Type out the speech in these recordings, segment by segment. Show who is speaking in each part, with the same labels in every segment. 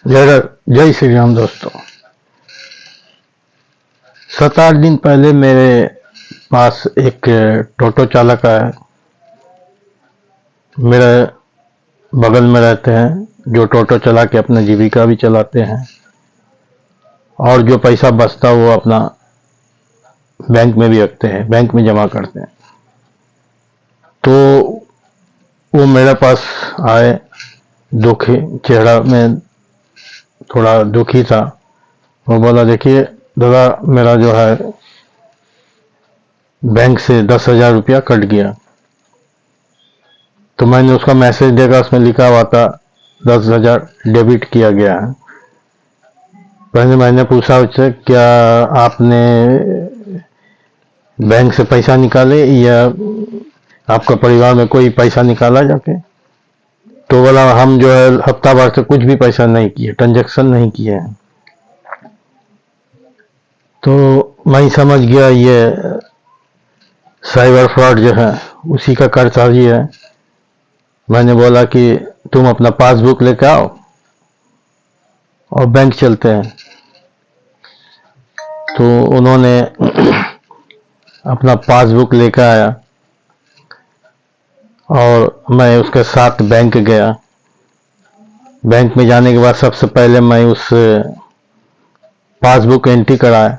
Speaker 1: जय जय श्री राम दोस्तों। 7-8 दिन पहले मेरे पास एक टोटो चालक है, मेरे बगल में रहते हैं, जो टोटो चला के अपना जीविका भी चलाते हैं और जो पैसा बचता वो अपना बैंक में भी रखते हैं, बैंक में जमा करते हैं। तो वो मेरे पास आए, दुखी चेहरा में थोड़ा दुखी था। वो बोला, देखिए दादा, मेरा जो है बैंक से 10,000 रुपया कट गया। तो मैंने उसका मैसेज देखा, उसमें लिखा हुआ था 10,000 डेबिट किया गया है। पहले मैंने पूछा उससे, क्या आपने बैंक से पैसा निकाले या आपका परिवार में कोई पैसा निकाला जाके? तो बोला, हम जो है हफ्ता भर से कुछ भी पैसा नहीं किए, ट्रांजैक्शन नहीं किए हैं। तो मैं समझ गया ये साइबर फ्रॉड जो है उसी का कारसाजी है। मैंने बोला कि तुम अपना पासबुक लेके आओ और बैंक चलते हैं। तो उन्होंने अपना पासबुक लेकर आया और मैं उसके साथ बैंक गया। बैंक में जाने के बाद सबसे पहले मैं उस पासबुक एंट्री कराया।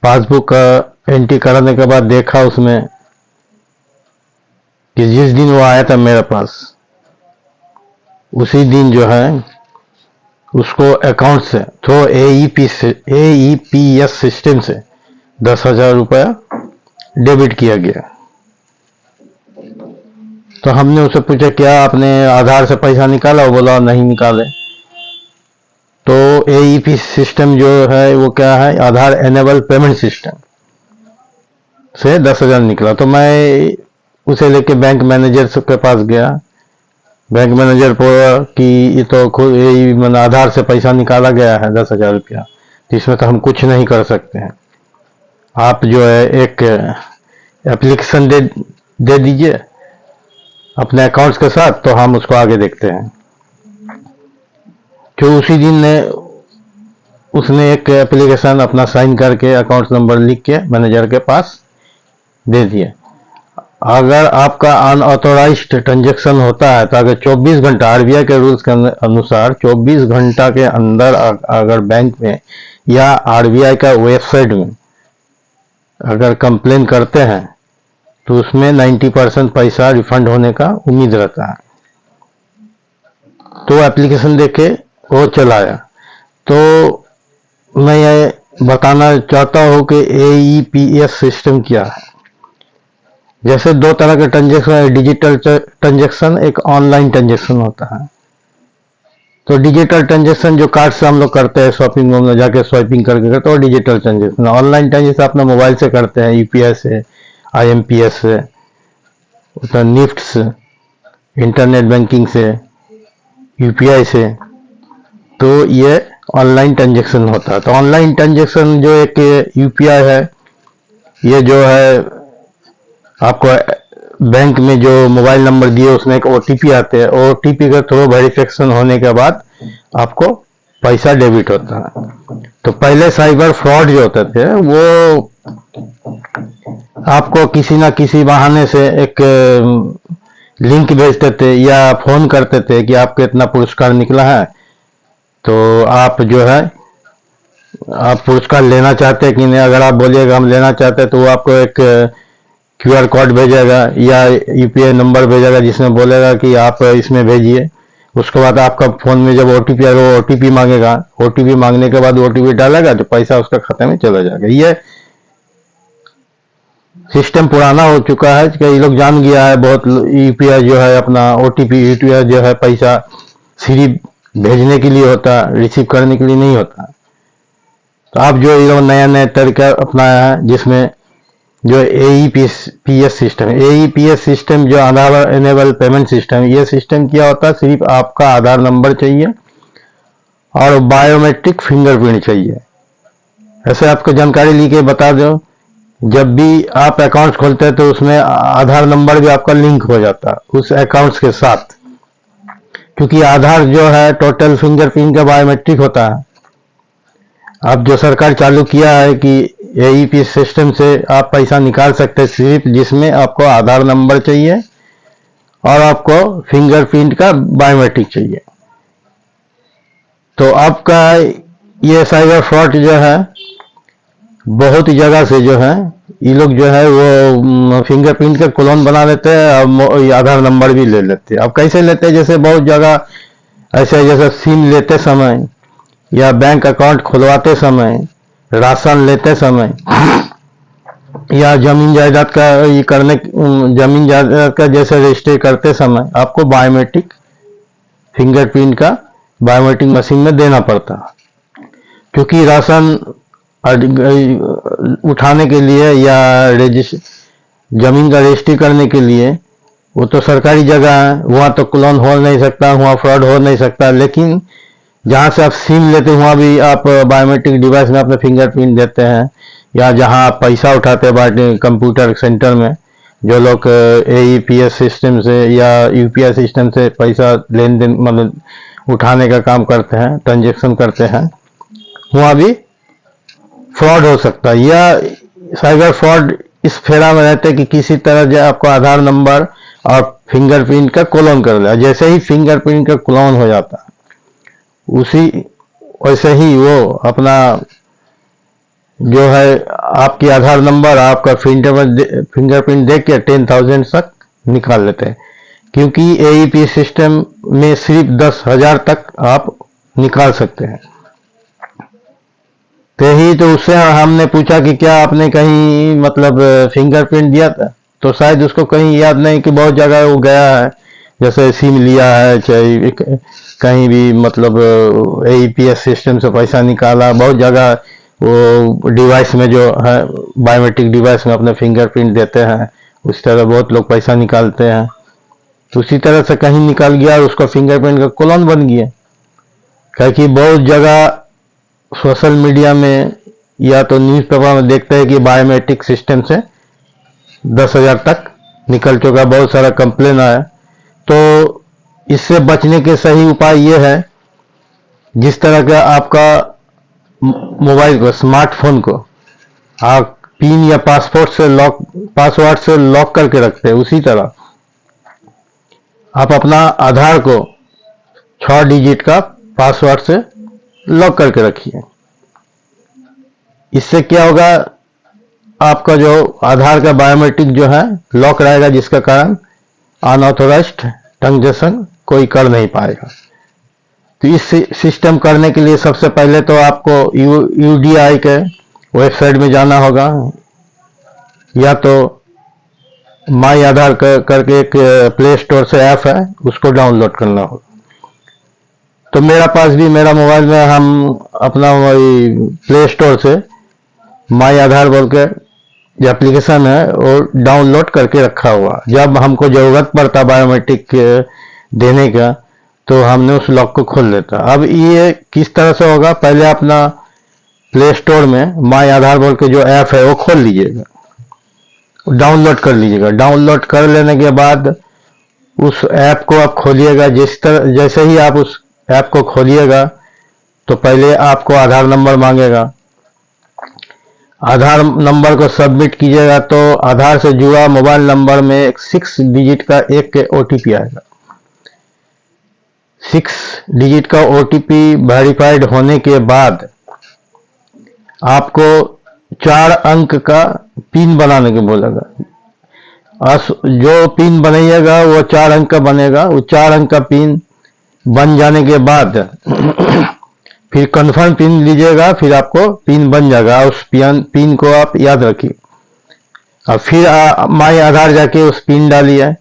Speaker 1: पासबुक का एंट्री कराने के बाद देखा उसमें कि जिस दिन वो आया था मेरे पास, उसी दिन जो है उसको अकाउंट से थ्रू AEPS सिस्टम से 10,000 रुपया डेबिट किया गया। तो हमने उससे पूछा, क्या आपने आधार से पैसा निकाला? वो बोला, नहीं निकाले। तो AEP सिस्टम जो है वो क्या है, आधार एनेबल पेमेंट सिस्टम से 10,000 निकला। तो मैं उसे लेके बैंक मैनेजर के पास गया। बैंक मैनेजर बोला कि ये तो खुद मैंने आधार से पैसा निकाला गया है 10,000 रुपया, तो इसमें तो हम कुछ नहीं कर सकते हैं। आप जो है एक एप्लीकेशन दे दीजिए अपने अकाउंट्स के साथ, तो हम उसको आगे देखते हैं। तो उसी दिन उसने एक एप्लीकेशन अपना साइन करके अकाउंट नंबर लिख के मैनेजर के पास दे दिया। अगर आपका अनऑथोराइज्ड ट्रांजैक्शन होता है तो अगर 24 घंटा RBI के रूल्स के अनुसार 24 घंटा के अंदर अगर बैंक में या RBI का वेबसाइट में अगर कंप्लेन करते हैं तो उसमें 90% पैसा रिफंड होने का उम्मीद रहता है। तो एप्लीकेशन देके वो चलाया। तो मैं ये बताना चाहता हूँ कि AEPS सिस्टम क्या है। जैसे दो तरह के ट्रांजैक्शन है, डिजिटल ट्रांजैक्शन, एक ऑनलाइन ट्रांजैक्शन होता है। तो डिजिटल ट्रांजैक्शन जो कार्ड से हम लोग करते हैं, शॉपिंग मॉल में जाके स्वाइपिंग करके करते हैं, वो डिजिटल ट्रांजैक्शन। ऑनलाइन ट्रांजैक्शन अपने मोबाइल से करते हैं, UPI से, IMPS से, निफ्ट से, इंटरनेट बैंकिंग से, UPI से। तो ये ऑनलाइन ट्रांजैक्शन होता है। तो ऑनलाइन ट्रांजैक्शन जो एक UPI है, ये जो है आपको बैंक में जो मोबाइल नंबर दिए उसमें एक OTP आते हैं, OTP के थ्रू वेरिफिकेशन होने के बाद आपको पैसा डेबिट होता है। तो पहले साइबर फ्रॉड जो होते थे वो आपको किसी ना किसी बहाने से एक लिंक भेजते थे या फोन करते थे कि आपको इतना पुरस्कार निकला है, तो आप जो है आप पुरस्कार लेना चाहते हैं कि नहीं। अगर आप बोलिएगा हम लेना चाहते हैं तो वो आपको एक QR कोड भेजेगा या UPI नंबर भेजेगा जिसमें बोलेगा कि आप इसमें भेजिए। उसके बाद आपका फोन में जब OTP आएगा वो OTP मांगेगा। OTP मांगने के बाद OTP डालेगा तो पैसा उसका खाते में चला जाएगा। ये सिस्टम पुराना हो चुका है, कई लोग जान गया है। बहुत UPI जो है अपना UPI जो है पैसा सिर्फ भेजने के लिए होता है, रिसीव करने के लिए नहीं होता। तो आप जो ये नया नया तरीका अपनाया है जिसमें जो AEPS सिस्टम है, AEPS सिस्टम जो आधार एनेबल पेमेंट सिस्टम, ये सिस्टम क्या होता है, सिर्फ आपका आधार नंबर चाहिए और बायोमेट्रिक फिंगरप्रिंट चाहिए। ऐसे आपको जानकारी ली के बता दो, जब भी आप अकाउंट खोलते हैं तो उसमें आधार नंबर भी आपका लिंक हो जाता है उस अकाउंट्स के साथ, क्योंकि आधार जो है टोटल फिंगरप्रिंट का बायोमेट्रिक होता है। अब जो सरकार चालू किया है कि एईपी सिस्टम से आप पैसा निकाल सकते हैं, सिर्फ जिसमें आपको आधार नंबर चाहिए और आपको फिंगरप्रिंट का बायोमेट्रिक चाहिए। तो आपका ये साइबर फ्रॉड जो है बहुत जगह से जो है ये लोग जो है वो फिंगरप्रिंट का क्लोन बना लेते हैं और आधार नंबर भी ले लेते हैं। अब कैसे लेते हैं, जैसे बहुत जगह ऐसे जैसे सिम लेते समय या बैंक अकाउंट खुलवाते समय, राशन लेते समय या जमीन जायदाद का ये करने, जमीन जायदाद का जैसे रजिस्टर करते समय आपको बायोमेट्रिक फिंगरप्रिंट का बायोमेट्रिक मशीन में देना पड़ता, क्योंकि राशन उठाने के लिए या जमीन का रजिस्ट्री करने के लिए वो तो सरकारी जगह है, वहाँ तो क्लोन हो नहीं सकता, वहाँ फ्रॉड हो नहीं सकता। लेकिन जहाँ से आप सिम लेते हैं वहाँ भी आप बायोमेट्रिक डिवाइस में अपने फिंगरप्रिंट देते हैं, या जहाँ आप पैसा उठाते हैं कंप्यूटर सेंटर में, जो लोग एईपीएस सिस्टम से या यूपीआई सिस्टम से पैसा लेन देन मतलब उठाने का काम करते हैं, ट्रांजेक्शन करते हैं, वहाँ भी फ्रॉड हो सकता है। या साइबर फ्रॉड इस फेरा में रहते हैं कि किसी तरह जो आपको आधार नंबर और फिंगरप्रिंट का क्लोन कर दिया, जैसे ही फिंगरप्रिंट का क्लोन हो जाता है उसी वैसे ही वो अपना जो है आपकी आधार नंबर आपका फिंगरप्रिंट देख के 10,000 तक निकाल लेते हैं, क्योंकि एईपी सिस्टम में सिर्फ 10,000 तक आप निकाल सकते हैं। तो ही तो उससे हमने पूछा कि क्या आपने कहीं मतलब फिंगरप्रिंट दिया था, तो शायद उसको कहीं याद नहीं कि बहुत जगह वो गया है, जैसे सिम लिया है चाहे कहीं भी मतलब एईपीएस सिस्टम से पैसा निकाला, बहुत जगह वो डिवाइस में जो है बायोमेट्रिक डिवाइस में अपने फिंगरप्रिंट देते हैं, उस तरह बहुत लोग पैसा निकालते हैं। तो उसी तरह से कहीं निकाल गया और उसका फिंगरप्रिंट का क्लोन बन गया। क्योंकि बहुत जगह सोशल मीडिया में या तो न्यूज़पेपर में देखते हैं कि बायोमेट्रिक सिस्टम से 10,000 तक निकल चुका, बहुत सारा कंप्लेन आया। तो इससे बचने के सही उपाय ये है, जिस तरह का आपका मोबाइल को, स्मार्टफोन को आप पिन या पासवर्ड से लॉक करके रखते हैं, उसी तरह आप अपना आधार को 6 डिजिट का पासवर्ड से लॉक करके रखिए। इससे क्या होगा, आपका जो आधार का बायोमेट्रिक जो है लॉक रहेगा, जिसका कारण अनऑथोराइज्ड ट्रांजैक्शन कोई कर नहीं पाएगा। तो इस सिस्टम करने के लिए सबसे पहले तो आपको यूडीआई के वेबसाइट में जाना होगा, या तो माई आधार करके एक प्ले स्टोर से ऐप है, उसको डाउनलोड करना होगा। तो मेरा पास भी मेरा मोबाइल में हम अपना वही प्ले स्टोर से माई आधार बोल के जो एप्लीकेशन है वो डाउनलोड करके रखा हुआ। जब हमको जरूरत पड़ता बायोमेट्रिक देने का तो हमने उस लॉक को खोल लेता। अब ये किस तरह से होगा, पहले अपना प्ले स्टोर में माई आधार बोल के जो ऐप है वो खोल लीजिएगा, डाउनलोड कर लीजिएगा। डाउनलोड कर लेने के बाद उस ऐप को आप खोलिएगा। जैसे ही आप उस ऐप को खोलिएगा तो पहले आपको आधार नंबर मांगेगा। आधार नंबर को सबमिट कीजिएगा तो आधार से जुड़ा मोबाइल नंबर में एक 6 डिजिट का एक ओटीपी आएगा। 6 डिजिट का ओटीपी वेरीफाइड होने के बाद आपको 4 अंक का पिन बनाने को बोलेगा। जो पिन बनाइएगा वो 4 अंक का बनेगा। वो 4 अंक का पिन बन जाने के बाद फिर कन्फर्म पिन लीजिएगा, फिर आपको पिन बन जाएगा। उस पिन को आप याद रखिए और फिर माई आधार जाके उस पिन डालिए।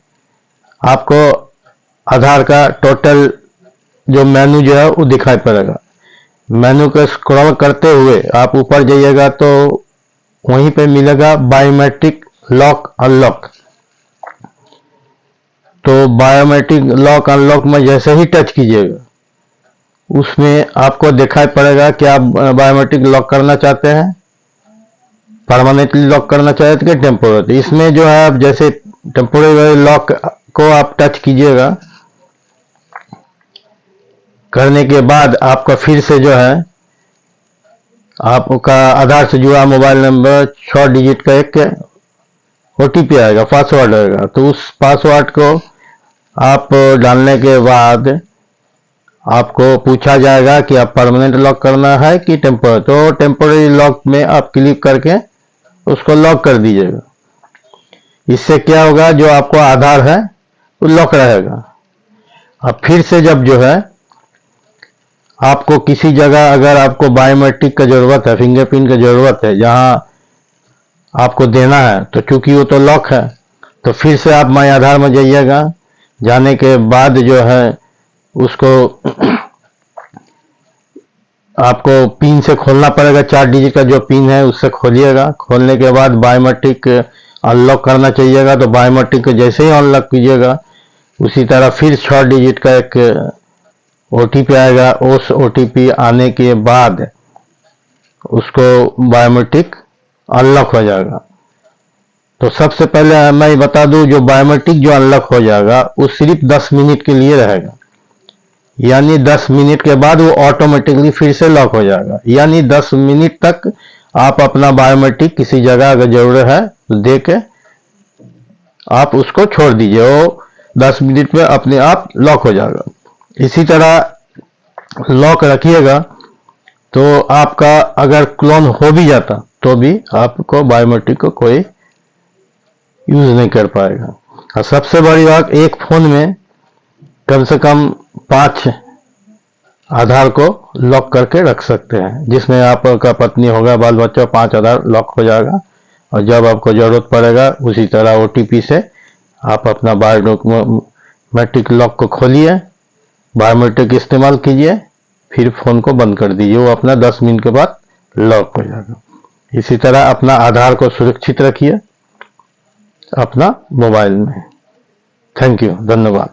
Speaker 1: आपको आधार का टोटल जो मेनू जो है वो दिखाई पड़ेगा। मेनू को स्क्रॉल करते हुए आप ऊपर जाइएगा तो वहीं पे मिलेगा बायोमेट्रिक लॉक अनलॉक। तो बायोमेट्रिक लॉक अनलॉक में जैसे ही टच कीजिएगा उसमें आपको दिखाई पड़ेगा कि आप बायोमेट्रिक लॉक करना चाहते हैं, परमानेंटली लॉक करना चाहते हैं कि टेम्पोररी। इसमें जो है आप जैसे टेम्पोररी लॉक को आप टच कीजिएगा करने के बाद आपका फिर से जो है आपका आधार से जुड़ा मोबाइल नंबर 6 डिजिट का एक OTP आएगा, पासवर्ड आएगा। तो उस पासवर्ड को आप डालने के बाद आपको पूछा जाएगा कि आप परमानेंट लॉक करना है कि टेम्पोररी। तो टेम्पोररी लॉक में आप क्लिक करके उसको लॉक कर दीजिएगा। इससे क्या होगा, जो आपको आधार है वो लॉक रहेगा। अब फिर से जब जो है आपको किसी जगह अगर आपको बायोमेट्रिक का जरूरत है, फिंगरप्रिंट का जरूरत है, जहां आपको देना है, तो चूंकि वो तो लॉक है, तो फिर से आप माई आधार में जाइएगा। जाने के बाद जो है उसको आपको पिन से खोलना पड़ेगा। 4 डिजिट का जो पिन है उससे खोलिएगा। खोलने के बाद बायोमेट्रिक अनलॉक करना चाहिएगा। तो बायोमेट्रिक को जैसे ही अनलॉक कीजिएगा, उसी तरह फिर 6 डिजिट का एक OTP आएगा। उस OTP आने के बाद उसको बायोमेट्रिक अनलॉक हो जाएगा। तो सबसे पहले मैं बता दूं, जो बायोमेट्रिक जो अनलॉक हो जाएगा वो सिर्फ 10 मिनट के लिए रहेगा। यानी 10 मिनट के बाद वो ऑटोमेटिकली फिर से लॉक हो जाएगा। यानी 10 मिनट तक आप अपना बायोमेट्रिक किसी जगह अगर जरूरत है तो दे के आप उसको छोड़ दीजिए, वो 10 मिनट में अपने आप लॉक हो जाएगा। इसी तरह लॉक रखिएगा, तो आपका अगर क्लोन हो भी जाता तो भी आपको बायोमेट्रिक को कोई यूज नहीं कर पाएगा। और सबसे बड़ी बात, एक फोन में कम से कम 5 आधार को लॉक करके रख सकते हैं, जिसमें आपका पत्नी होगा, बाल बच्चा, 5 आधार लॉक हो जाएगा। और जब आपको जरूरत पड़ेगा उसी तरह OTP से आप अपना बायोमेट्रिक लॉक को खोलिए, बायोमेट्रिक इस्तेमाल कीजिए, फिर फोन को बंद कर दीजिए, वो अपना 10 मिनट के बाद लॉक हो जाएगा। इसी तरह अपना आधार को सुरक्षित रखिए अपना मोबाइल में। थैंक यू, धन्यवाद।